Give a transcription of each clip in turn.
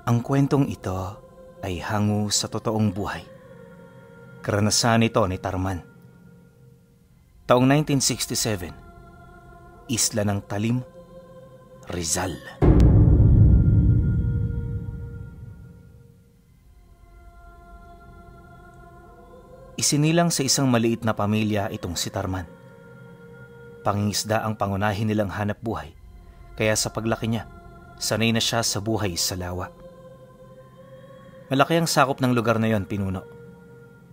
Ang kwentong ito ay hango sa totoong buhay. Karanasan ito ni Tarman. Taong 1967, Isla ng Talim, Rizal. Isinilang sa isang maliit na pamilya itong si Tarman. Pangingisda ang pangunahin nilang hanap buhay, kaya sa paglaki niya, sanay na siya sa buhay sa lawa. Malaki ang sakop ng lugar na yon, pinuno.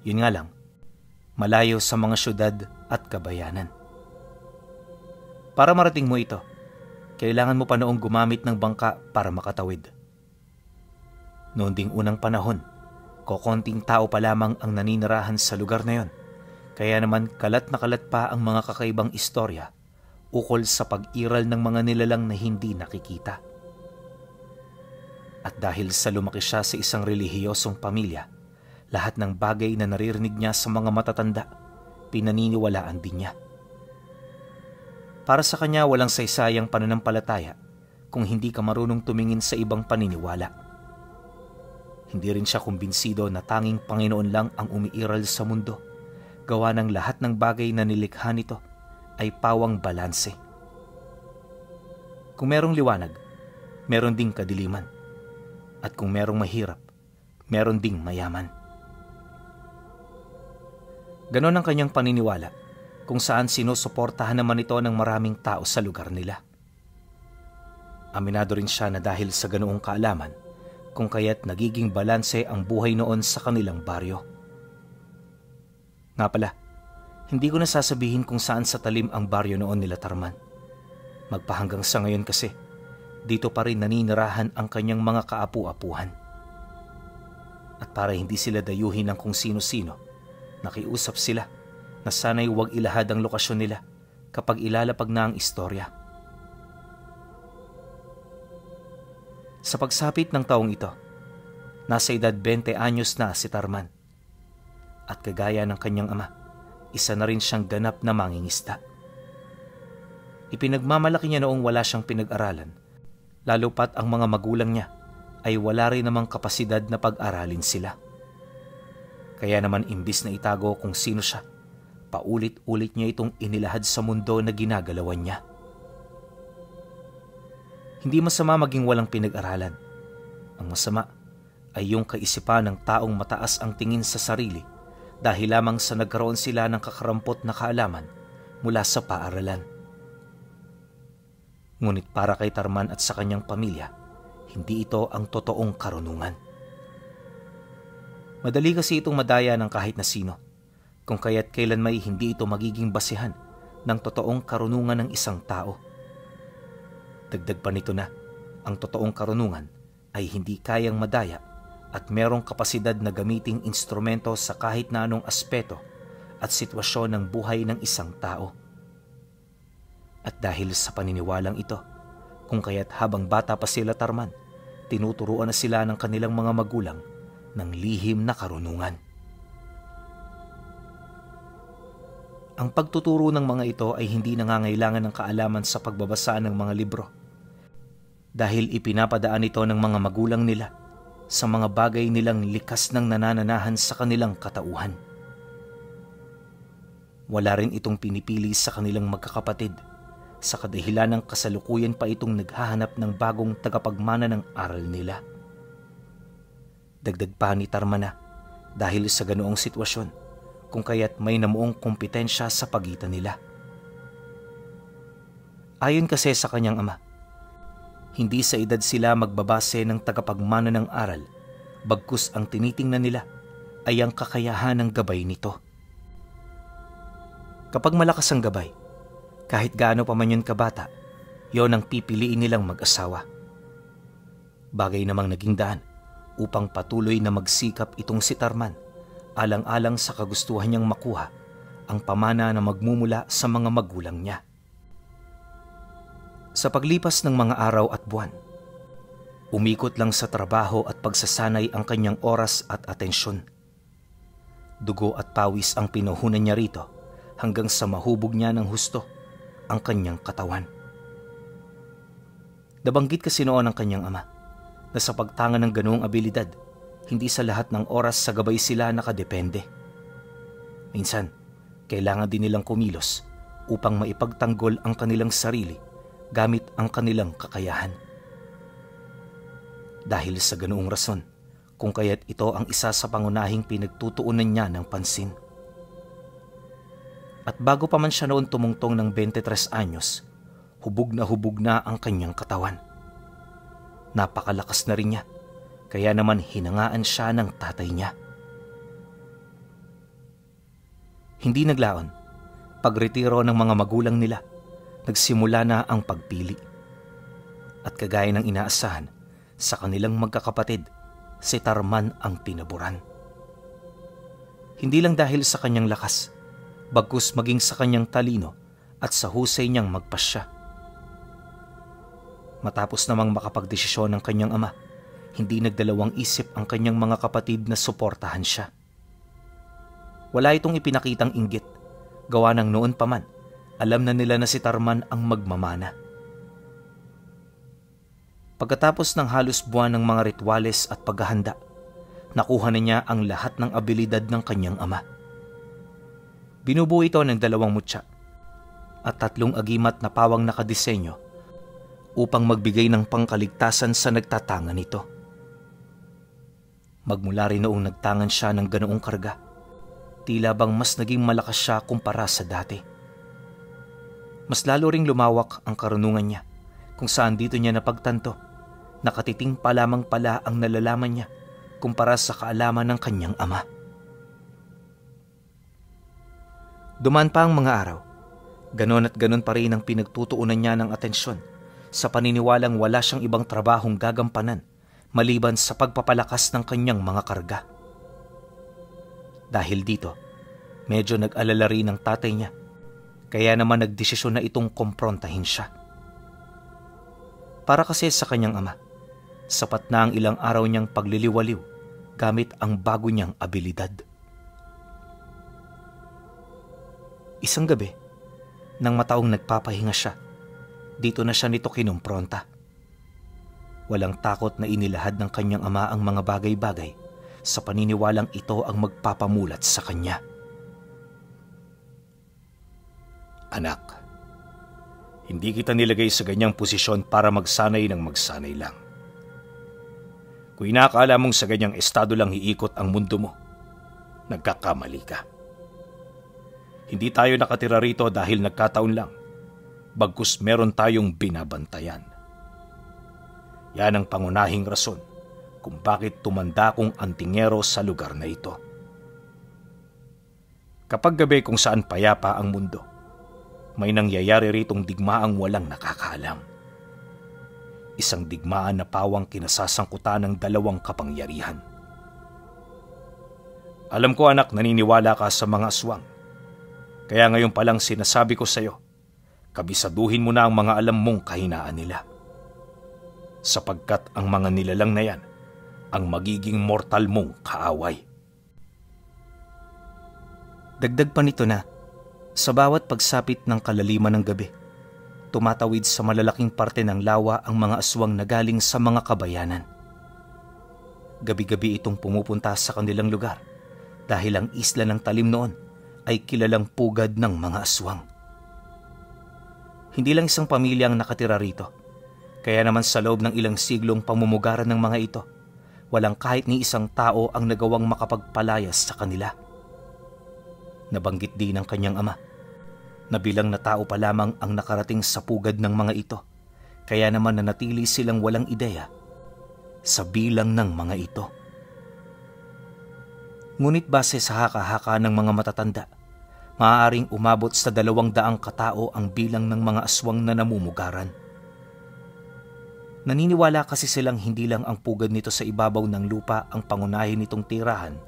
Yun nga lang, malayo sa mga syudad at kabayanan. Para marating mo ito, kailangan mo pa noong gumamit ng bangka para makatawid. Noon ding unang panahon, kokonting tao pa lamang ang naninirahan sa lugar na yon, kaya naman kalat na kalat pa ang mga kakaibang istorya ukol sa pag-iral ng mga nilalang na hindi nakikita. At dahil sa lumaki siya sa isang relihiyosong pamilya, lahat ng bagay na naririnig niya sa mga matatanda, pinaniniwalaan din niya. Para sa kanya, walang saysayang pananampalataya kung hindi ka marunong tumingin sa ibang paniniwala. Hindi rin siya kumbinsido na tanging Panginoon lang ang umiiral sa mundo, gawa ng lahat ng bagay na nilikha nito ay pawang balanse. Kung merong liwanag, meron ding kadiliman. At kung merong mahirap, meron ding mayaman. Ganon ang kanyang paniniwala, kung saan sinusuportahan naman ito ng maraming tao sa lugar nila. Aminado rin siya na dahil sa ganoong kaalaman, kung kaya't nagiging balanse ang buhay noon sa kanilang baryo. Nga pala, hindi ko na sasabihin kung saan sa talim ang baryo noon nila Tarman. Magpahanggang sa ngayon kasi, dito pa rin naninirahan ang kanyang mga kaapu-apuhan. At para hindi sila dayuhin ng kung sino-sino, nakiusap sila na sana'y huwag ilahad ang lokasyon nila kapag ilalapag na ang istorya. Sa pagsapit ng taong ito, nasa edad 20 anyos na si Tarman. At kagaya ng kanyang ama, isa na rin siyang ganap na mangingisda. Ipinagmamalaki niya noong wala siyang pinag-aralan, lalo pat ang mga magulang niya ay wala rin namang kapasidad na pag-aralin sila. Kaya naman imbis na itago kung sino siya, paulit-ulit niya itong inilahad sa mundo na ginagalawan niya. Hindi masama maging walang pinag-aralan. Ang masama ay yung kaisipan ng taong mataas ang tingin sa sarili dahil lamang sa nagkaroon sila ng kakarampot na kaalaman mula sa paaralan. Ngunit para kay Tarman at sa kanyang pamilya, hindi ito ang totoong karunungan. Madali kasi itong madaya ng kahit na sino, kung kaya't kailan may hindi ito magiging basihan ng totoong karunungan ng isang tao. Dagdag pa nito na, ang totoong karunungan ay hindi kayang madaya at merong kapasidad na gamiting instrumento sa kahit na anong aspeto at sitwasyon ng buhay ng isang tao. At dahil sa paniniwalang ito, kung kaya't habang bata pa sila Tarman, tinuturuan na sila ng kanilang mga magulang ng lihim na karunungan. Ang pagtuturo ng mga ito ay hindi nangangailangan ng kaalaman sa pagbabasa ng mga libro, dahil ipinapadaan ito ng mga magulang nila sa mga bagay nilang likas ng nanananahan sa kanilang katauhan. Wala rin itong pinipili sa kanilang magkakapatid, sa kadahilan ng kasalukuyan pa itong naghahanap ng bagong tagapagmana ng aral nila. Dagdag pa ni Tarman na dahil sa ganoong sitwasyon, kung kaya't may namuong kompetensya sa pagitan nila. Ayon kasi sa kanyang ama, hindi sa edad sila magbabase ng tagapagmana ng aral, bagkus ang tinitingnan nila ay ang kakayahan ng gabay nito. Kapag malakas ang gabay, kahit gaano pa man yun kabata, yon ang pipiliin nilang mag-asawa. Bagay namang naging daan upang patuloy na magsikap itong si Tarman, alang-alang sa kagustuhan niyang makuha ang pamana na magmumula sa mga magulang niya. Sa paglipas ng mga araw at buwan, umikot lang sa trabaho at pagsasanay ang kanyang oras at atensyon. Dugo at pawis ang pinuhunan niya rito hanggang sa mahubog niya ng husto ang kanyang katawan. Nabanggit kasi noon ng kanyang ama na sa pagtanga ng ganoong abilidad, hindi sa lahat ng oras sa gabay sila nakadepende. Minsan, kailangan din nilang kumilos upang maipagtanggol ang kanilang sarili gamit ang kanilang kakayahan. Dahil sa ganoong rason, kung kaya't ito ang isa sa pangunahing pinagtutuunan niya ng pansin. At bago pa man siya noon tumungtong ng 23 anyos, hubog na ang kanyang katawan. Napakalakas na rin niya, kaya naman hinangaan siya ng tatay niya. Hindi naglaon, pagretiro ng mga magulang nila, nagsimula na ang pagpili. At kagaya ng inaasahan, sa kanilang magkakapatid, si Tarman ang pinaboran. Hindi lang dahil sa kanyang lakas, bagkus maging sa kanyang talino at sa husay niyang magpasya. Matapos namang makapagdesisyon ng kanyang ama, hindi nagdalawang isip ang kanyang mga kapatid na suportahan siya. Wala itong ipinakitang inggit, gawa ng noon pa man, alam na nila na si Tarman ang magmamana. Pagkatapos ng halos buwan ng mga rituales at paghahanda, nakuha na niya ang lahat ng abilidad ng kanyang ama. Binubuo ito ng 2 mutya at 3 agimat na pawang nakadisenyo upang magbigay ng pangkaligtasan sa nagtatanga nito. Magmula rin noong nagtangan siya ng ganoong karga, tila bang mas naging malakas siya kumpara sa dati. Mas lalo ring lumawak ang karunungan niya, kung saan dito niya napagtanto, nakatiting pa lamang pala ang nalalaman niya kumpara sa kaalaman ng kanyang ama. Dumaan pa ang mga araw, ganon at ganon pa rin ang pinagtutuunan niya ng atensyon sa paniniwalang wala siyang ibang trabahong gagampanan maliban sa pagpapalakas ng kanyang mga karga. Dahil dito, medyo nag-alala rin ang tatay niya, kaya naman nagdesisyon na itong komprontahin siya. Para kasi sa kanyang ama, sapat na ang ilang araw niyang pagliliwaliw gamit ang bago niyang abilidad. Isang gabi, nang mataong nagpapahinga siya, dito na siya nito kinumpronta. Walang takot na inilahad ng kanyang ama ang mga bagay-bagay sa paniniwalang ito ang magpapamulat sa kanya. Anak, hindi kita nilagay sa ganyang posisyon para magsanay ng magsanay lang. Kung inaakala mong sa ganyang estado lang iikot ang mundo mo, nagkakamali ka. Hindi tayo nakatira rito dahil nagkataon lang, bagkus meron tayong binabantayan. Yan ang pangunahing rason kung bakit tumanda kong antingero sa lugar na ito. Kapag gabi kung saan payapa ang mundo, may nangyayari ritong digmaang walang nakakaalam. Isang digmaan na pawang kinasasangkutan ng 2 kapangyarihan. Alam ko anak, naniniwala ka sa mga aswang. Kaya ngayon palang sinasabi ko sa iyo, kabisaduhin mo na ang mga alam mong kahinaan nila. Sapagkat ang mga nilalang na yan ang magiging mortal mong kaaway. Dagdag pa nito na, sa bawat pagsapit ng kalaliman ng gabi, tumatawid sa malalaking parte ng lawa ang mga aswang na galing sa mga kabayanan. Gabi-gabi itong pumupunta sa kanilang lugar dahil ang isla ng Talim noon ay kilalang pugad ng mga aswang. Hindi lang isang pamilya ang nakatira rito, kaya naman sa loob ng ilang siglong pamumugaran ng mga ito, walang kahit ni isang tao ang nagawang makapagpalayas sa kanila. Nabanggit din ng kanyang ama na bilang na tao pa lamang ang nakarating sa pugad ng mga ito, kaya naman nanatili silang walang ideya sa bilang ng mga ito. Ngunit base sa haka-haka ng mga matatanda, maaaring umabot sa 200 katao ang bilang ng mga aswang na namumugaran. Naniniwala kasi silang hindi lang ang pugad nito sa ibabaw ng lupa ang pangunahin nitong tirahan,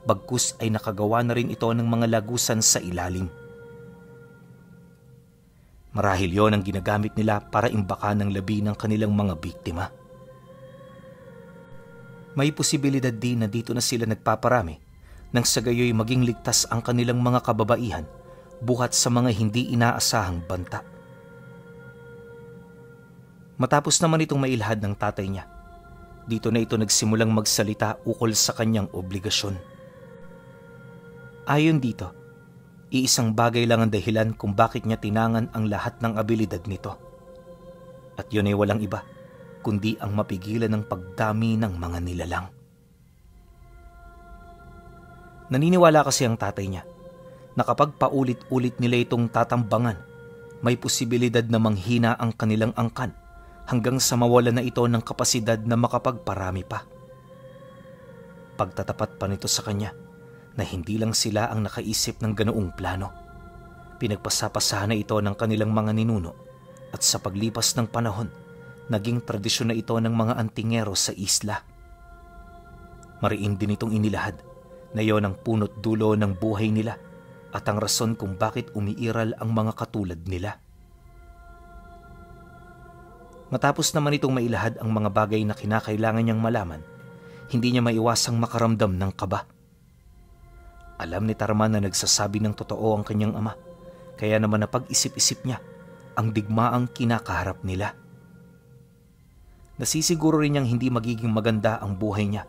bagkus ay nakagawa na rin ito ng mga lagusan sa ilalim. Marahil yon ang ginagamit nila para imbakan ng labi ng kanilang mga biktima. May posibilidad din na dito na sila nagpaparami nang sa gayoy maging ligtas ang kanilang mga kababaihan buhat sa mga hindi inaasahang banta. Matapos naman itong mailhad ng tatay niya, dito na ito nagsimulang magsalita ukol sa kanyang obligasyon. Ayon dito, iisang bagay lang ang dahilan kung bakit niya tinangan ang lahat ng abilidad nito. At yun ay walang iba, kundi ang mapigilan ng pagdami ng mga nilalang. Naniniwala kasi ang tatay niya na kapag paulit-ulit nila itong tatambangan, may posibilidad na manghina ang kanilang angkan hanggang sa mawala na ito ng kapasidad na makapagparami pa. Pagtatapat pa nito sa kanya na hindi lang sila ang nakaisip ng ganoong plano. Pinagpasapasahan na ito ng kanilang mga ninuno at sa paglipas ng panahon, naging tradisyon na ito ng mga antingero sa isla. Mariin din itong inilahad na yon ang punot dulo ng buhay nila at ang rason kung bakit umiiral ang mga katulad nila. Matapos naman itong mailahad ang mga bagay na kinakailangan niyang malaman, hindi niya maiwasang makaramdam ng kaba. Alam ni Tarman na nagsasabi ng totoo ang kanyang ama, kaya naman napag-isip-isip niya ang digmaang kinakaharap nila. Nasisiguro rin niyang hindi magiging maganda ang buhay niya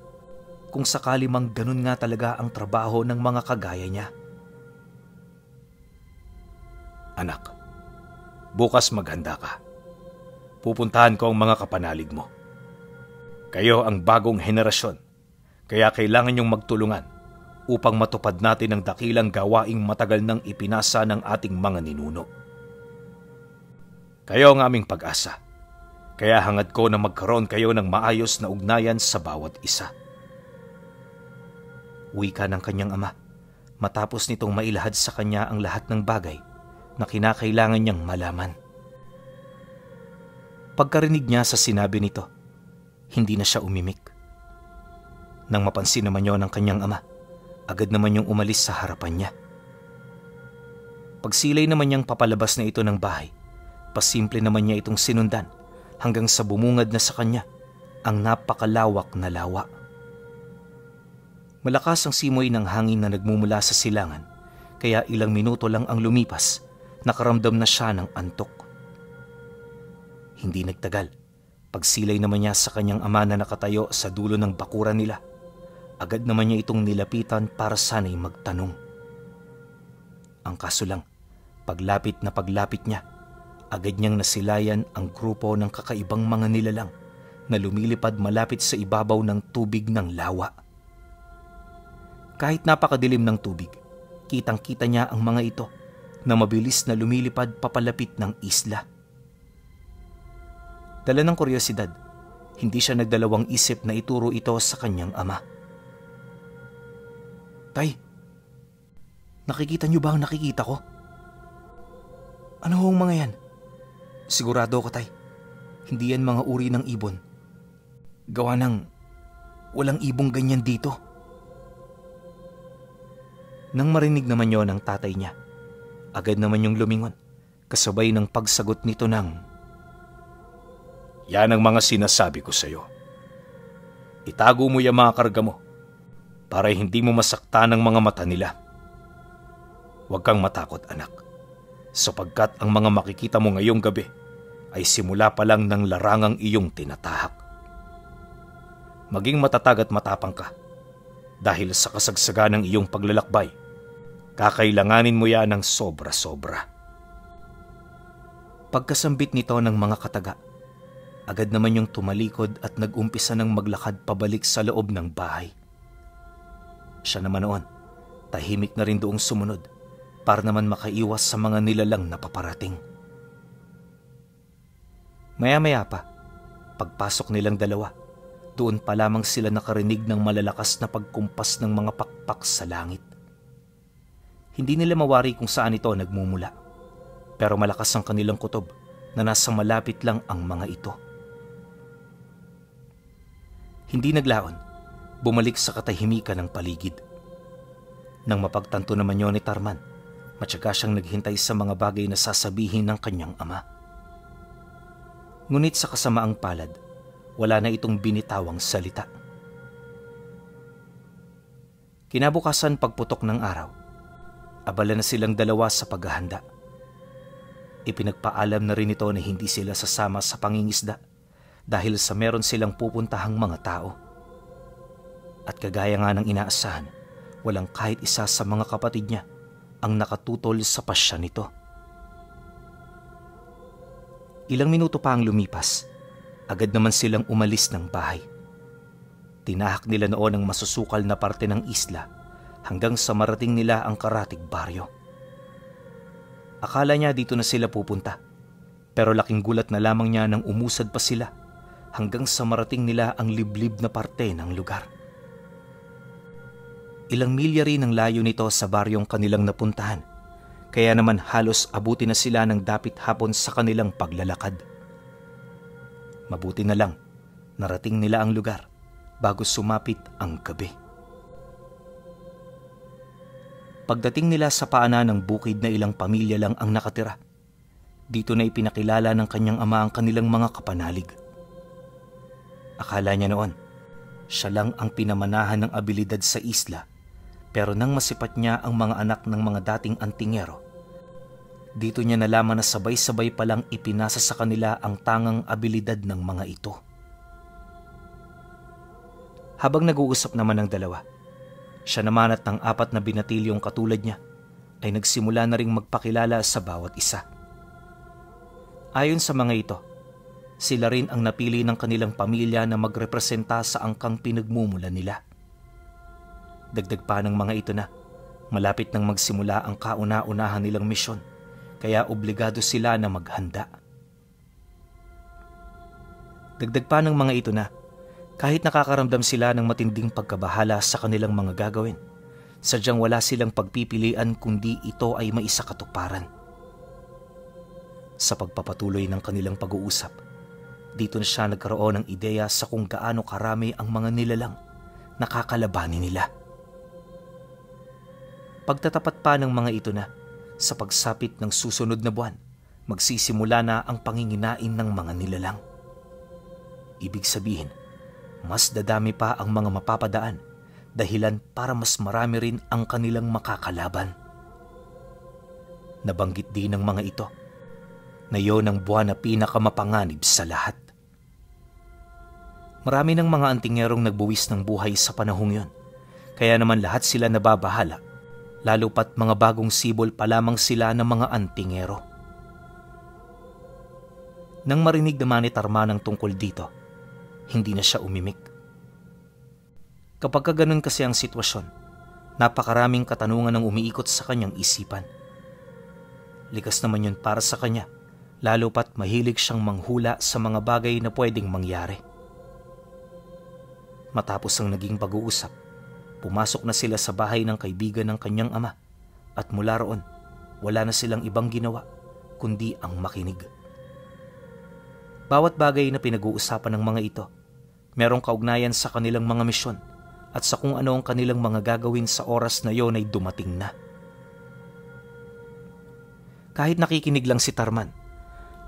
kung sakali mang ganun nga talaga ang trabaho ng mga kagaya niya. Anak, bukas maghanda ka. Pupuntahan ko ang mga kapanalig mo. Kayo ang bagong henerasyon, kaya kailangan niyong magtulungan upang matupad natin ang dakilang gawaing matagal nang ipinasa ng ating mga ninuno. Kayo ang aming pag-asa, kaya hangad ko na magkaroon kayo ng maayos na ugnayan sa bawat isa. Wika ng kanyang ama, matapos nitong mailahad sa kanya ang lahat ng bagay na kinakailangan niyang malaman. Pagkarinig niya sa sinabi nito, hindi na siya umimik. Nang mapansin naman niyo ng kanyang ama, agad naman niyang umalis sa harapan niya. Pagsilay naman niyang papalabas na ito ng bahay, pasimple naman niya itong sinundan hanggang sa bumungad na sa kanya ang napakalawak na lawa. Malakas ang simoy ng hangin na nagmumula sa silangan, kaya ilang minuto lang ang lumipas, nakaramdam na siya ng antok. Hindi nagtagal, pagsilay naman niya sa kanyang ama na nakatayo sa dulo ng bakuran nila, agad naman niya itong nilapitan para sana'y magtanong. Ang kaso lang, paglapit niya, agad niyang nasilayan ang grupo ng kakaibang mga nilalang na lumilipad malapit sa ibabaw ng tubig ng lawa. Kahit napakadilim ng tubig, kitang-kita niya ang mga ito na mabilis na lumilipad papalapit ng isla. Dala ng kuryosidad, hindi siya nagdalawang isip na ituro ito sa kanyang ama. Tay, nakikita niyo ba ang nakikita ko? Ano hong mga yan? Sigurado ko, tay, hindi yan mga uri ng ibon. Gawa ng walang ibong ganyan dito. Nang marinig naman yon ng tatay niya, agad naman yung lumingon, kasabay ng pagsagot nito ng, "Yan ang mga sinasabi ko sa iyo. Itago mo yung mga karga mo para hindi mo masaktan ang mga mata nila. Huwag kang matakot, anak, sapagkat ang mga makikita mo ngayong gabi ay simula pa lang ng larangang iyong tinatahak. Maging matatag at matapang ka. Dahil sa kasagsagan ng iyong paglalakbay, kakailanganin mo yan ng sobra-sobra." Pagkasambit nito ng mga kataga, agad naman yung tumalikod at nag-umpisa ng maglakad pabalik sa loob ng bahay. Siya naman noon, tahimik na rin doong sumunod para naman makaiwas sa mga nilalang na paparating. Maya-maya pa, pagpasok nilang dalawa, doon pa lamang sila nakarinig ng malalakas na pagkumpas ng mga pakpak sa langit. Hindi nila mawari kung saan ito nagmumula, pero malakas ang kanilang kutob na nasa malapit lang ang mga ito. Hindi naglaon, bumalik sa katahimikan ng paligid. Nang mapagtanto naman yun ni Tarman, matyaga siyang naghintay sa mga bagay na sasabihin ng kanyang ama. Ngunit sa kasamaang palad, wala na itong binitawang salita. Kinabukasan pagputok ng araw, abala na silang dalawa sa paghahanda. Ipinagpaalam na rin ito na hindi sila sasama sa pangingisda dahil sa meron silang pupuntahang mga tao. At kagaya nga ng inaasahan, walang kahit isa sa mga kapatid niya ang nakatutol sa pasya nito. Ilang minuto pa ang lumipas, agad naman silang umalis ng bahay. Tinahak nila noon ang masusukal na parte ng isla hanggang sa marating nila ang karatig baryo. Akala niya dito na sila pupunta, pero laking gulat na lamang niya nang umusad pa sila hanggang sa marating nila ang liblib na parte ng lugar. Ilang milya rin ang layo nito sa baryong kanilang napuntahan, kaya naman halos abuti na sila ng dapit hapon sa kanilang paglalakad. Mabuti na lang, narating nila ang lugar bago sumapit ang gabi. Pagdating nila sa paanan ng bukid na ilang pamilya lang ang nakatira, dito na ipinakilala ng kanyang ama ang kanilang mga kapanalig. Akala niya noon, siya lang ang pinamanahan ng abilidad sa isla, pero nang masipat niya ang mga anak ng mga dating antingero, dito niya nalaman na sabay-sabay palang ipinasa sa kanila ang tangang abilidad ng mga ito. Habang nag-uusap naman ang dalawa, siya naman at ng 4 na binatilyong katulad niya ay nagsimula na ring magpakilala sa bawat isa. Ayon sa mga ito, sila rin ang napili ng kanilang pamilya na magrepresenta sa angkang pinagmumulan nila. Dagdag pa ng mga ito na malapit nang magsimula ang kauna-unahan nilang misyon, kaya obligado sila na maghanda. Dagdag pa ng mga ito na kahit nakakaramdam sila ng matinding pagkabahala sa kanilang mga gagawin, sadyang wala silang pagpipilian kundi ito ay maisakatuparan. Sa pagpapatuloy ng kanilang pag-uusap, dito na siya nagkaroon ng ideya sa kung gaano karami ang mga nilalang na kakalabanin nila. Pagtatapat pa ng mga ito na sa pagsapit ng susunod na buwan, magsisimula na ang panginginain ng mga nilalang. Ibig sabihin, mas dadami pa ang mga mapapadaan dahilan para mas marami rin ang kanilang makakalaban. Nabanggit din ng mga ito na yon ang buwan na pinakamapanganib sa lahat. Marami ng mga antingerong nagbuwis ng buhay sa panahong yon, kaya naman lahat sila nababahala, lalo pat mga bagong sibol pa lamang sila ng mga antingero. Nang marinig naman ni Tarman ang tungkol dito, hindi na siya umimik. Kapag ganun kasi ang sitwasyon, napakaraming katanungan ang umiikot sa kanyang isipan. Likas naman yun para sa kanya, lalo pat mahilig siyang manghula sa mga bagay na pwedeng mangyari. Matapos ang naging pag-uusap, pumasok na sila sa bahay ng kaibigan ng kanyang ama at mula roon, wala na silang ibang ginawa kundi ang makinig. Bawat bagay na pinag-uusapan ng mga ito, merong kaugnayan sa kanilang mga misyon at sa kung ano ang kanilang mga gagawin sa oras na yon ay dumating na. Kahit nakikinig lang si Tarman,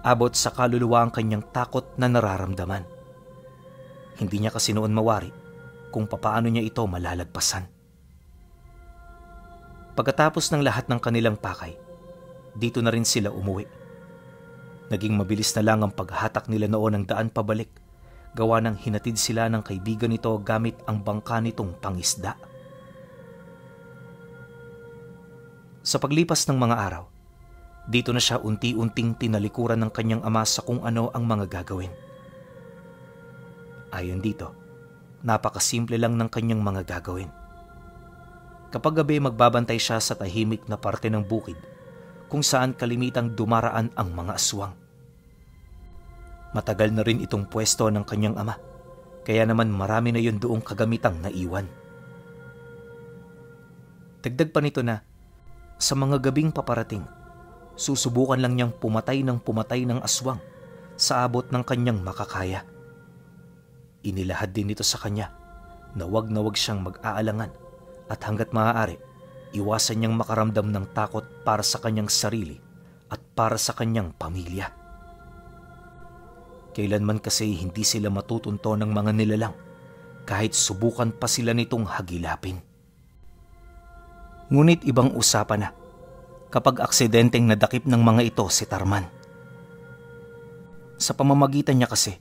abot sa kaluluwa ang kanyang takot na nararamdaman. Hindi niya kasi noon mawari kung papaano niya ito malalagpasan. Pagkatapos ng lahat ng kanilang pakay, dito na rin sila umuwi. Naging mabilis na lang ang paghatak nila noon ng daan pabalik, gawa ng hinatid sila ng kaibigan nito gamit ang bangka nitong pangisda. Sa paglipas ng mga araw, dito na siya unti-unting tinalikuran ng kanyang ama sa kung ano ang mga gagawin. Ayon dito, napakasimple lang ng kanyang mga gagawin. Kapag gabi magbabantay siya sa tahimik na parte ng bukid kung saan kalimitang dumaraan ang mga aswang. Matagal na rin itong pwesto ng kanyang ama, kaya naman marami na yun doong kagamitang naiwan. Dagdag pa nito na, sa mga gabing paparating, susubukan lang niyang pumatay ng aswang sa abot ng kanyang makakaya. Inilahad din nito sa kanya na wag siyang mag-aalangan at hanggat maaari, iwasan niyang makaramdam ng takot para sa kanyang sarili at para sa kanyang pamilya. Kailanman kasi hindi sila matutunto ng mga nilalang kahit subukan pa sila nitong hagilapin. Ngunit ibang usapan na kapag aksidenteng nadakip ng mga ito si Tarman. Sa pamamagitan niya kasi,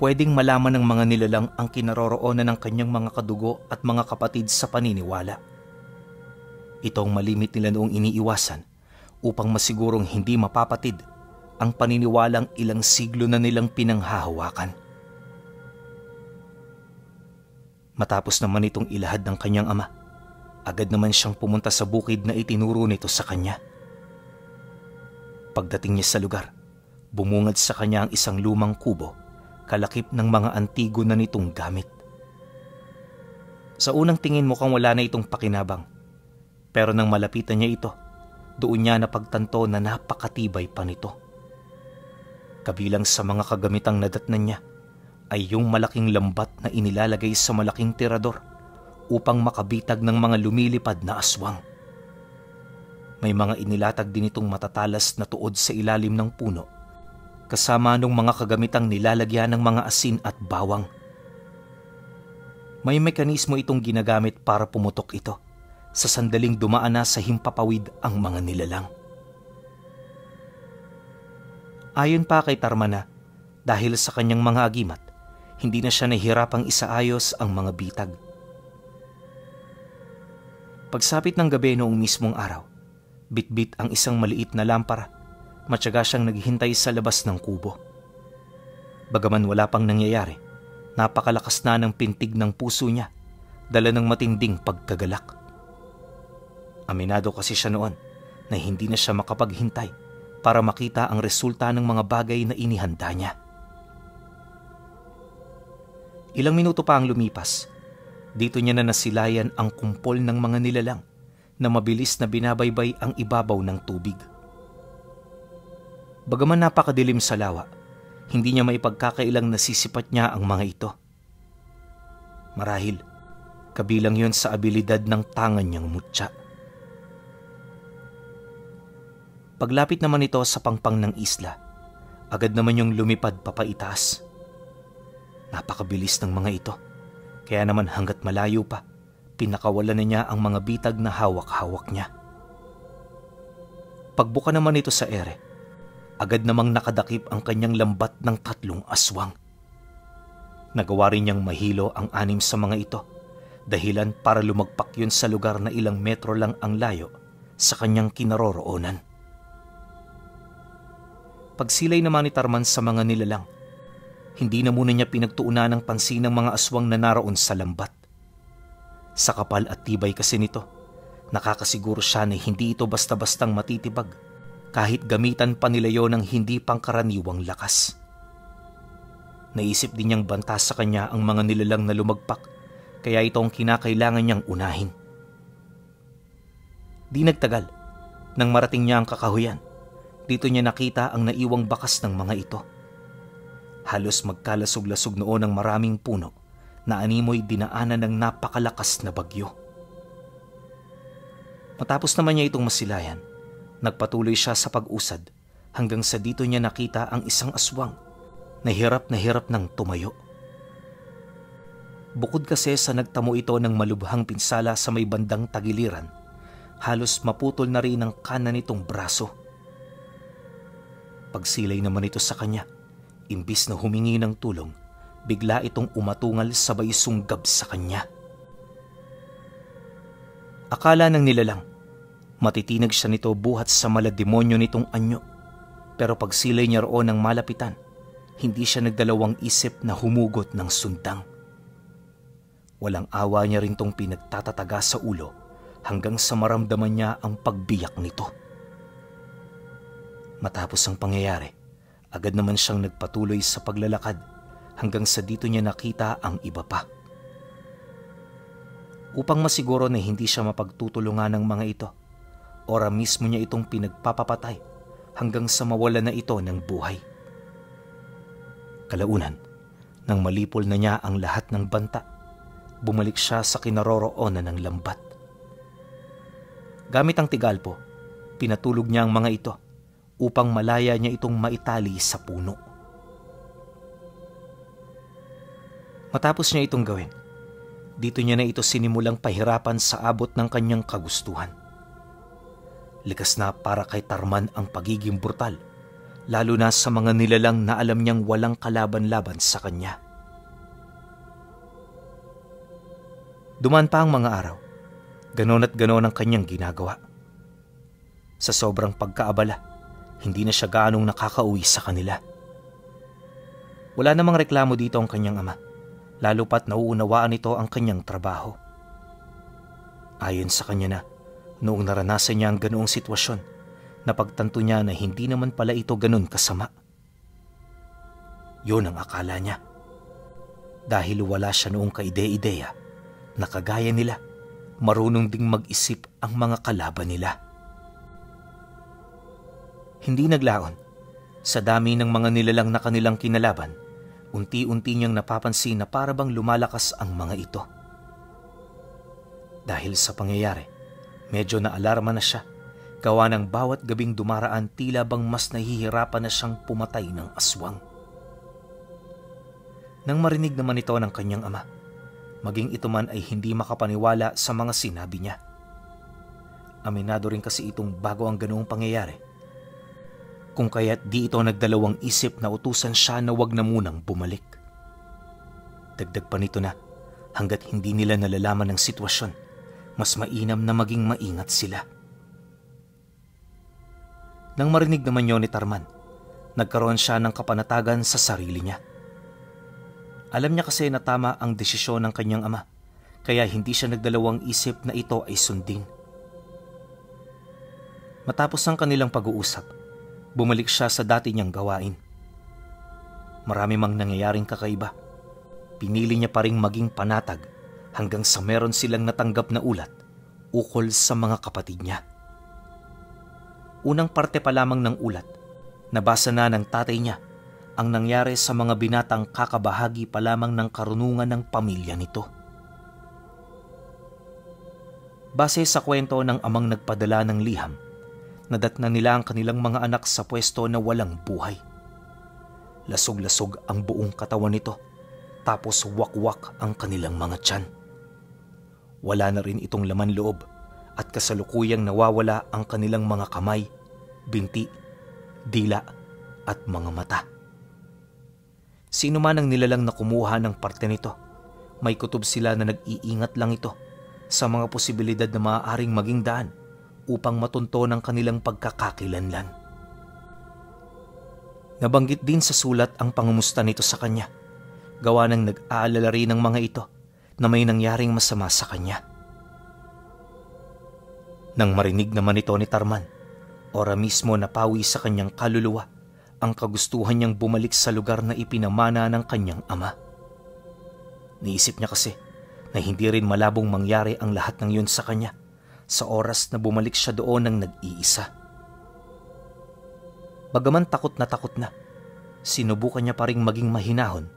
pwedeng malaman ng mga nilalang ang kinaroroonan ng kanyang mga kadugo at mga kapatid sa paniniwala. Ito ang malimit nila noong iniiwasan upang masigurong hindi mapapatid ang paniniwalang ilang siglo na nilang pinanghahawakan. Matapos naman itong ilahad ng kanyang ama, agad naman siyang pumunta sa bukid na itinuro nito sa kanya. Pagdating niya sa lugar, bumungad sa kanya ang isang lumang kubo, kalakip ng mga antigo na nitong gamit. Sa unang tingin mukhang wala na itong pakinabang, pero nang malapitan niya ito, doon niya napagtanto na napakatibay pa nito. Kabilang sa mga kagamitang nadatnan niya ay yung malaking lambat na inilalagay sa malaking tirador upang makabitag ng mga lumilipad na aswang. May mga inilatag din itong matatalas na tuod sa ilalim ng puno, kasama nung mga kagamitang nilalagyan ng mga asin at bawang. May mekanismo itong ginagamit para pumutok ito sa sandaling dumaan na sa himpapawid ang mga nilalang. Ayon pa kay Tarmana, dahil sa kanyang mga agimat, hindi na siya nahihirapang isaayos ang mga bitag. Pagsapit ng gabi noong mismong araw, bitbit ang isang maliit na lampara, matyaga siyang naghihintay sa labas ng kubo. Bagaman wala pang nangyayari, napakalakas na ng pintig ng puso niya, dala ng matinding pagkagalak. Aminado kasi siya noon na hindi na siya makapaghintay para makita ang resulta ng mga bagay na inihanda niya. Ilang minuto pa ang lumipas, dito niya na nasilayan ang kumpol ng mga nilalang na mabilis na binabaybay ang ibabaw ng tubig. Bagaman napakadilim sa lawa, hindi niya maipagkakailang nasisipat niya ang mga ito. Marahil, kabilang yon sa abilidad ng tangan niyang mutya. Paglapit naman ito sa pangpang ng isla, agad naman yung lumipad papaitaas. Napakabilis ng mga ito, kaya naman hanggat malayo pa, pinakawalan na niya ang mga bitag na hawak-hawak niya. Pagbuka naman ito sa ere, agad namang nakadakip ang kanyang lambat ng 3 aswang. Nagawa rin niyang mahilo ang 6 sa mga ito, dahilan para lumagpak yun sa lugar na ilang metro lang ang layo sa kanyang kinaroroonan. Pagsilay naman ni Tarman sa mga nilalang, hindi na muna niya pinagtuunan ng pansin ng mga aswang na naroon sa lambat. Sa kapal at tibay kasi nito, nakakasiguro siya na hindi ito basta-bastang matitibag kahit gamitan pa nila yon ng hindi pangkaraniwang lakas. Naisip din niyang banta sa kanya ang mga nilalang na lumagpak, kaya ito ang kinakailangan niyang unahin. Di nagtagal, nang marating niya ang kakahuyan, dito niya nakita ang naiwang bakas ng mga ito. Halos magkalasog-lasog noon ang maraming puno na animoy dinaanan ng napakalakas na bagyo. Matapos naman niya itong masilayan, nagpatuloy siya sa pag-usad hanggang sa dito niya nakita ang isang aswang na hirap ng tumayo. Bukod kasi sa nagtamo ito ng malubhang pinsala sa may bandang tagiliran, halos maputol na rin ang kanan nitong braso. Pagsilay naman ito sa kanya, imbis na humingi ng tulong, bigla itong umatungal sabay sunggab sa kanya. Akala ng nilalang, matitinag siya nito buhat sa malademonyo nitong anyo, pero pagsilay niya roon ng malapitan, hindi siya nagdalawang isip na humugot ng sundang. Walang awa niya rin tong pinagtatataga sa ulo hanggang sa maramdaman niya ang pagbiyak nito. Matapos ang pangyayari, agad naman siyang nagpatuloy sa paglalakad hanggang sa dito niya nakita ang iba pa. Upang masiguro na hindi siya mapagtutulungan ng mga ito, ora mismo niya itong pinagpapapatay hanggang sa mawala na ito ng buhay. Kalaunan, nang malipol na niya ang lahat ng banta, bumalik siya sa kinaroroonan ng lambat. Gamit ang tigalpo, pinatulog niya ang mga ito upang malaya niya itong maitali sa puno. Matapos niya itong gawin, dito niya na ito sinimulang pahirapan sa abot ng kanyang kagustuhan. Likas na para kay Tarman ang pagiging brutal lalo na sa mga nilalang na alam niyang walang kalaban-laban sa kanya. Dumaan pa ang mga araw, ganon at ganon ang kanyang ginagawa. Sa sobrang pagkaabala, hindi na siya gaanong nakakauwi sa kanila. Wala namang reklamo dito ang kanyang ama, lalo pat nauunawaan nito ang kanyang trabaho. Ayon sa kanya na, noong naranasan niya ang ganoong sitwasyon, napagtanto niya na hindi naman pala ito ganon kasama. Yun ang akala niya. Dahil wala siya noong kaide-ideya na kagaya nila, marunong ding mag-isip ang mga kalaban nila. Hindi naglaon. Sa dami ng mga nilalang na kanilang kinalaban, unti-unti niyang napapansin na para bang lumalakas ang mga ito. Dahil sa pangyayari, medyo naalarma na siya, gawa ng bawat gabing dumaraan tila bang mas nahihirapan na siyang pumatay ng aswang. Nang marinig naman ito ng kanyang ama, maging ito man ay hindi makapaniwala sa mga sinabi niya. Aminado rin kasi itong bago ang ganoong pangyayari, kung kaya't di ito nagdalawang isip na utusan siya na wag na munang bumalik. Dagdag pa nito na, hanggat hindi nila nalalaman ng sitwasyon, mas mainam na maging maingat sila. Nang marinig naman yun ni Tarman, nagkaroon siya ng kapanatagan sa sarili niya. Alam niya kasi na tama ang desisyon ng kanyang ama, kaya hindi siya nagdalawang isip na ito ay sundin. Matapos ang kanilang pag-uusap, bumalik siya sa dati niyang gawain. Marami mang nangyayaring kakaiba, pinili niya pa ring maging panatag hanggang sa meron silang natanggap na ulat ukol sa mga kapatid niya. Unang parte pa lamang ng ulat, nabasa na ng tatay niya ang nangyari sa mga binatang kakabahagi pa lamang ng karunungan ng pamilya nito. Base sa kwento ng amang nagpadala ng liham, nadatnan nila ang kanilang mga anak sa pwesto na walang buhay. Lasog-lasog ang buong katawan nito, tapos wakwak ang kanilang mga tiyan. Wala na rin itong laman loob at kasalukuyang nawawala ang kanilang mga kamay, binti, dila at mga mata. Sino man ang nilalang na kumuha ng parte nito, may kutob sila na nag-iingat lang ito sa mga posibilidad na maaaring maging daan upang matunto ng kanilang pagkakakilanlan. Nabanggit din sa sulat ang pangumusta nito sa kanya, gawa ng nag-aalala rin ng mga ito na may nangyaring masama sa kanya. Nang marinig naman ito ni Tarman, ora mismo napawi sa kanyang kaluluwa ang kagustuhan niyang bumalik sa lugar na ipinamana ng kanyang ama. Niisip niya kasi na hindi rin malabong mangyari ang lahat ng yun sa kanya sa oras na bumalik siya doon ng nag-iisa. Bagaman takot na, sinubukan niya pa ring maging mahinahon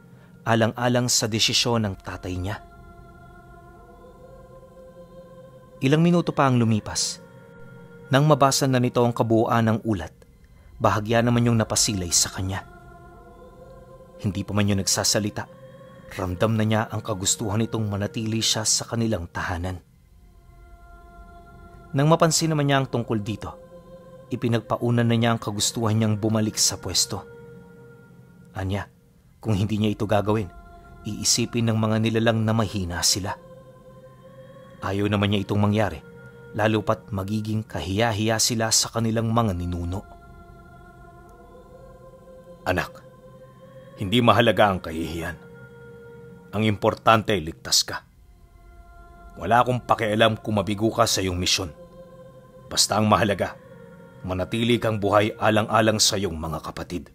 alang-alang sa desisyon ng tatay niya. Ilang minuto pa ang lumipas. Nang mabasa na nito ang kabuuan ng ulat, bahagya naman yung napasilay sa kanya. Hindi pa man yung nagsasalita, ramdam na niya ang kagustuhan nitong manatili siya sa kanilang tahanan. Nang mapansin naman niya ang tungkol dito, ipinagpaunan na niya ang kagustuhan niyang bumalik sa pwesto. Anya, kung hindi niya ito gagawin, iisipin ng mga nilalang na mahina sila. Ayaw naman niya itong mangyari, lalo pat magiging kahiya-hiya sila sa kanilang mga ninuno. Anak, hindi mahalaga ang kahihiyan. Ang importante ay ligtas ka. Wala akong pakialam kung mabigo ka sa iyong misyon. Basta ang mahalaga, manatili kang buhay alang-alang sa iyong mga kapatid.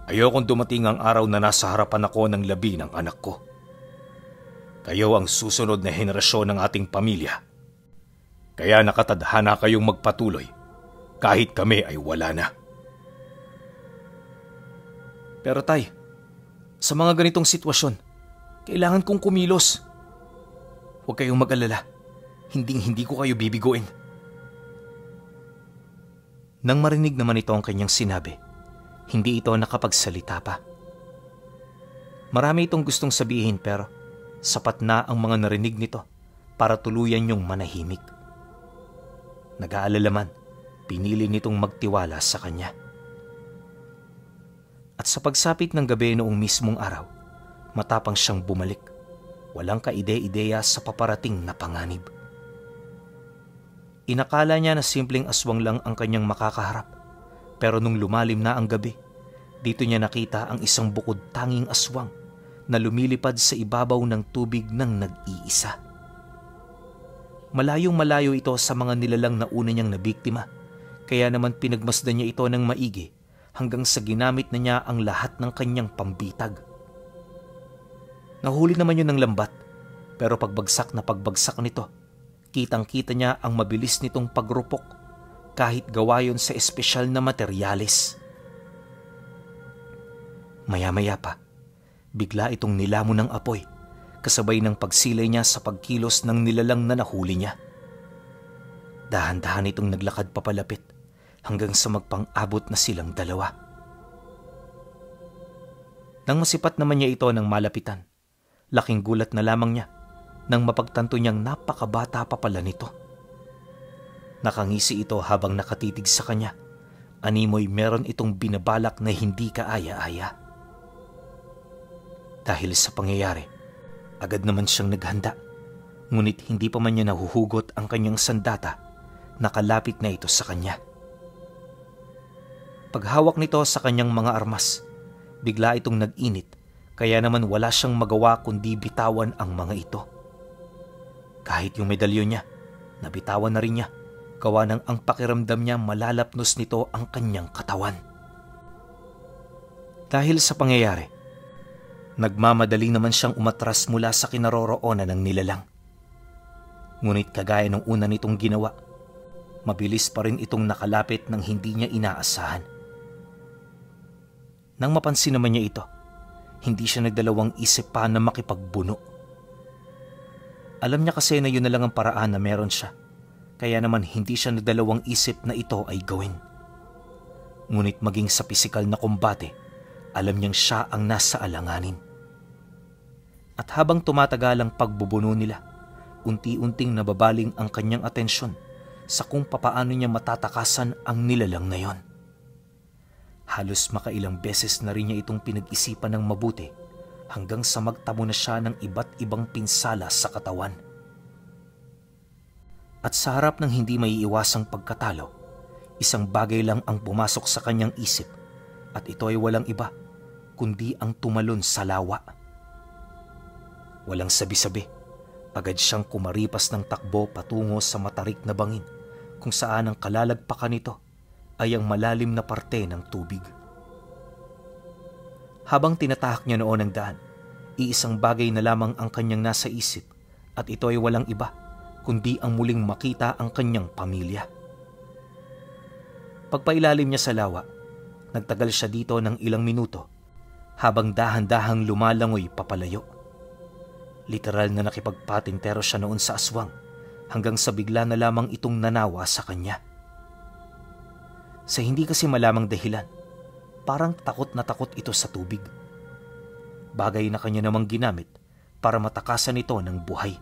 Ayokong dumating ang araw na nasa harapan ako ng labi ng anak ko. Kayo ang susunod na henerasyon ng ating pamilya. Kaya nakatadhana kayong magpatuloy kahit kami ay wala na. Pero tay, sa mga ganitong sitwasyon, kailangan kong kumilos. Huwag kayong mag-alala. Hindi ko kayo bibiguin. Nang marinig naman ito ang kanyang sinabi, hindi ito nakapagsalita pa. Marami itong gustong sabihin pero sapat na ang mga narinig nito para tuluyan niyong manahimik. Nag-aalala man, pinili nitong magtiwala sa kanya. At sa pagsapit ng gabi noong mismong araw, matapang siyang bumalik. Walang kaide-ideya sa paparating na panganib. Inakala niya na simpleng aswang lang ang kanyang makakaharap. Pero nung lumalim na ang gabi, dito niya nakita ang isang bukod tanging aswang na lumilipad sa ibabaw ng tubig ng nag-iisa. Malayong malayo ito sa mga nilalang na una niyang nabiktima, kaya naman pinagmasdan niya ito ng maigi hanggang sa ginamit na niya ang lahat ng kanyang pambitag. Nahuli naman yun ng lambat, pero pagbagsak nito, kitang-kita niya ang mabilis nitong pagrupok kahit gawa yun sa espesyal na materyales. Maya-maya pa, bigla itong nilamon ng apoy kasabay ng pagsilay niya sa pagkilos ng nilalang na nahuli niya. Dahan-dahan itong naglakad papalapit hanggang sa magpang-abot na silang dalawa. Nang masipat naman niya ito ng malapitan, laking gulat na lamang niya nang mapagtanto niyang napakabata pa pala nito. Nakangisi ito habang nakatitig sa kanya. Animoy meron itong binabalak na hindi kaaya-aya. Dahil sa pangyayari, agad naman siyang naghanda. Ngunit hindi pa man niya nahuhugot ang kanyang sandata, nakalapit na ito sa kanya. Paghawak nito sa kanyang mga armas, bigla itong nag-init, kaya naman wala siyang magawa kundi bitawan ang mga ito. Kahit yung medalyon niya, nabitawan na rin niya, gawa ng ang pakiramdam niya malalapnos nito ang kanyang katawan. Dahil sa pangyayari, nagmamadali naman siyang umatras mula sa kinaroroonan ng nilalang. Ngunit kagaya ng una nitong ginawa, mabilis pa rin itong nakalapit nang hindi niya inaasahan. Nang mapansin naman niya ito, hindi siya nagdalawang isip pa na makipagbuno. Alam niya kasi na yun na lang ang paraan na meron siya, kaya naman hindi siya nagdalawang isip na ito ay gawin. Ngunit maging sa pisikal na kumbate, alam niyang siya ang nasa alanganin. At habang tumatagal ang pagbubuno nila, unti-unting nababaling ang kanyang atensyon sa kung papaano niya matatakasan ang nilalang na yon. Halos makailang beses na rin niya itong pinag-isipan ng mabuti hanggang sa magtamo na siya ng iba't ibang pinsala sa katawan. At sa harap ng hindi maiiwasang pagkatalo, isang bagay lang ang pumasok sa kanyang isip at ito ay walang iba kundi ang tumalon sa lawa. Walang sabi-sabi, agad siyang kumaripas ng takbo patungo sa matarik na bangin kung saan ang kalalagpakan nito ay ang malalim na parte ng tubig. Habang tinatahak niya noon ang daan, iisang bagay na lamang ang kanyang nasa isip at ito ay walang iba kundi ang muling makita ang kanyang pamilya. Pagpailalim niya sa lawa, nagtagal siya dito ng ilang minuto habang dahan-dahang lumalangoy papalayo. Literal na nakipagpatintero siya noon sa aswang hanggang sa bigla na lamang itong nanawa sa kanya. Sa hindi kasi malamang dahilan, parang takot na takot ito sa tubig. Bagay na kanya namang ginamit para matakasan ito ng buhay.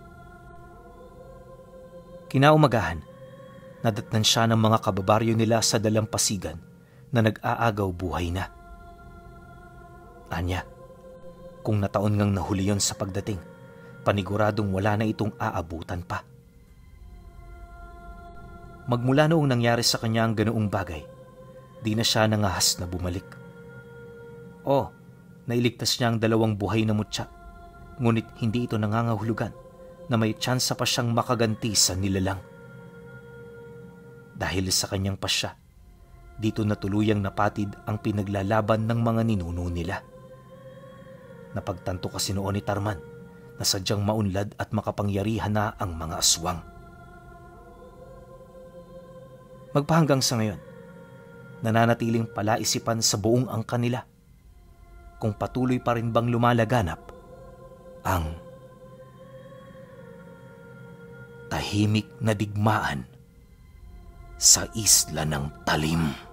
Kinaumagahan, nadatnan siya ng mga kababaryo nila sa dalampasigan na nag-aagaw buhay na. Anya, kung nataon ngang nahuli yon sa pagdating, paniguradong wala na itong aabutan pa. Magmula noong nangyari sa kanya ang ganoong bagay, di na siya nangahas na bumalik. Nailigtas niya ang 2 buhay na mutya, ngunit hindi ito nangangahulugan na may tsansa pa siyang makaganti sa nilalang. Dahil sa kanyang pasya, dito na tuluyang napatid ang pinaglalaban ng mga ninuno nila. Napagtanto kasi noon ni Tarman na sadyang maunlad at makapangyarihan na ang mga aswang. Magpahanggang sa ngayon, nananatiling palaisipan sa buong angka nila kung patuloy pa rin bang lumalaganap ang tahimik na digmaan sa Isla ng Talim.